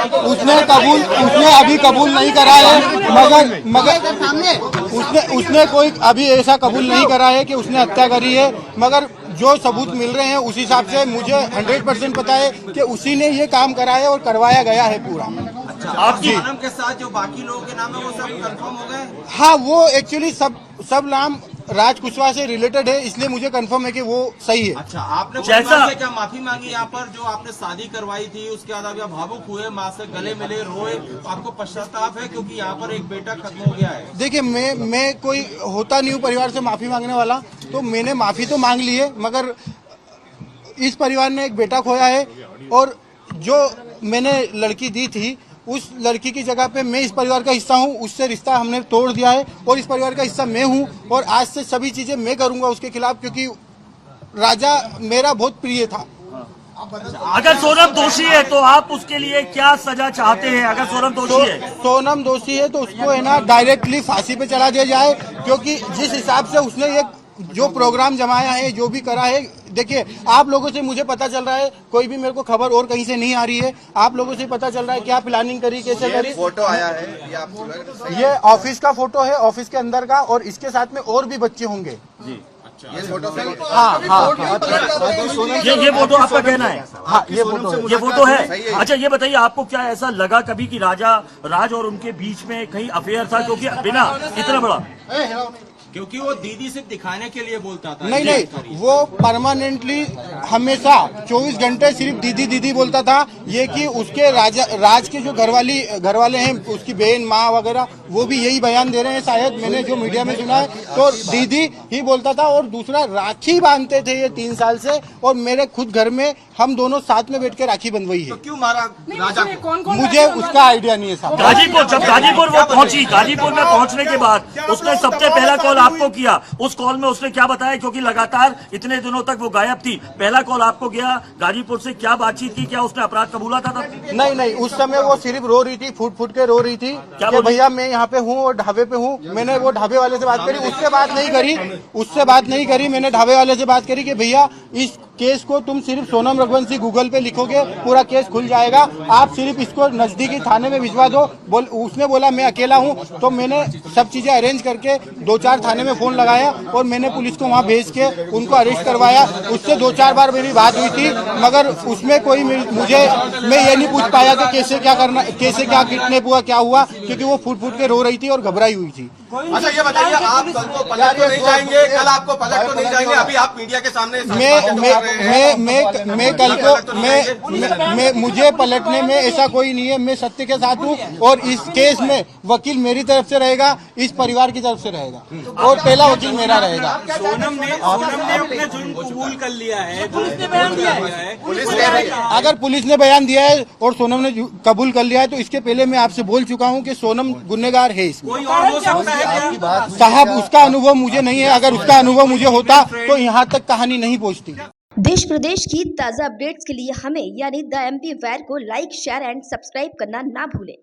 उसने अभी कबूल नहीं करा है, मगर उसने कोई अभी ऐसा कबूल नहीं करा है कि उसने हत्या करी है। मगर जो सबूत मिल रहे हैं उस हिसाब से मुझे 100% पता है कि उसी ने ये काम कराया और करवाया गया है पूरा। अच्छा, आपके नाम के साथ जो बाकी लोगों के नाम है वो सब कंफर्म हो गए? हाँ, वो एक्चुअली सब नाम राज कुशवाहा से रिलेटेड है, इसलिए मुझे कंफर्म है कि वो सही है। अच्छा, आपने परिवार से क्या माफी मांगी यहाँ पर जो आपने शादी करवाई थी, उसके बाद आप भावुक हुए, माँ से गले मिले, रोए, आपको पश्चाताप है क्योंकि यहाँ पर एक बेटा खत्म हो गया है? देखिए, मैं कोई होता नहीं हूँ परिवार से माफी मांगने वाला, तो मैंने माफी तो मांग ली है, मगर इस परिवार ने एक बेटा खोया है और जो मैंने लड़की दी थी उस लड़की की जगह पे मैं इस परिवार का हिस्सा हूँ, उससे रिश्ता हमने तोड़ दिया है और इस परिवार का हिस्सा मैं हूँ और आज से सभी चीजें मैं करूंगा उसके खिलाफ, क्योंकि राजा मेरा बहुत प्रिय था। अगर सोनम दोषी है तो आप उसके लिए क्या सजा चाहते हैं? अगर सोनम दोषी है तो उसको है ना डायरेक्टली फांसी पे चला दिया जाए, क्योंकि जिस हिसाब से उसने ये जो प्रोग्राम जमाया है, जो भी करा है, देखिए आप लोगों से मुझे पता चल रहा है, कोई भी मेरे को खबर और कहीं से नहीं आ रही है, आप लोगों से पता चल रहा है क्या प्लानिंग करी, कैसे करी। फोटो आया है ये ऑफिस का फोटो है, ऑफिस के अंदर का, और इसके साथ में और भी बच्चे होंगे जी। ये फोटो हाँ, ये फोटो आपका कहना है? हाँ, ये फोटो है। अच्छा, ये बताइए आपको क्या ऐसा लगा कभी कि राज और उनके बीच में कहीं अफेयर था? क्योंकि बिना इतना बड़ा, क्योंकि वो दीदी सिर्फ दिखाने के लिए बोलता था। नहीं, वो परमानेंटली हमेशा 24 घंटे सिर्फ दीदी दीदी बोलता था। ये कि उसके राज के जो घर वाले हैं, उसकी बहन, माँ वगैरह, वो भी यही बयान दे रहे हैं, शायद मैंने जो मीडिया में सुना है, तो दीदी ही बोलता था। और दूसरा, राखी बांधते थे ये 3 साल से, और मेरे खुद घर में हम दोनों साथ में बैठ के राखी बंधवाई है। तो क्यों मारा राजा को? मुझे उसका आइडिया नहीं है साहब। गाजीपुर वो पहुंची, गाजीपुर में पहुंचने के बाद उसने सबसे पहला कॉल आपको किया। उस कॉल में उसने क्या बताया? क्योंकि लगातार इतने दिनों तक वो गायब थी। पहला कॉल आपको गया गाजीपुर से, क्या बातचीत की? क्या उसने अपराध कबूला था तब? नहीं, उस समय वो सिर्फ रो रही थी, फूट के रो रही थी कि भैया मैं यहाँ पे हूँ और ढाबे पे हूँ। मैंने वो ढाबे वाले से बात करी, उससे बात नहीं करी। मैंने ढाबे वाले से बात करी कि भैया इस केस को तुम सिर्फ सोनम रघुवंशी गूगल पे लिखोगे, पूरा केस खुल जाएगा, आप सिर्फ इसको नजदीकी थाने में भिजवा दो। उसने बोला मैं अकेला हूँ, तो मैंने सब चीजें अरेंज करके 2-4 थाने में फोन लगाया और मैंने पुलिस को वहाँ भेज के उनको अरेस्ट करवाया। उससे 2-4 बार मेरी बात हुई थी, मगर उसमें कोई मैं ये नहीं पूछ पाया कि कैसे क्या किडनैप हुआ, क्या हुआ, क्योंकि वो फूट के रो रही थी और घबराई हुई थी। अच्छा, ये बताइए, आप कल को पलट तो नहीं जाएंगे? कल आपको पलट तो नहीं जाएंगे? अभी आप मीडिया के सामने मैं कल को मुझे पलटने में ऐसा कोई नहीं है। मैं सत्य के साथ हूँ और इस केस में वकील मेरी तरफ से रहेगा, इस परिवार की तरफ से रहेगा, और पहला वकील मेरा रहेगा। सोनम ने अपने जुर्म कबूल कर लिया है, पुलिस ने बयान दिया है। अगर पुलिस ने बयान दिया है और सोनम ने कबूल कर लिया है, तो इसके पहले मैं आपसे बोल चुका हूँ कि सोनम गुनहगार है इसमें। कोई और हो सकता है साहब, उसका अनुभव मुझे नहीं है। अगर उसका अनुभव मुझे होता तो यहाँ तक कहानी नहीं पहुँचती। देश प्रदेश की ताज़ा अपडेट्स के लिए हमें यानी द MP वायर को लाइक, शेयर एंड सब्सक्राइब करना ना भूलें।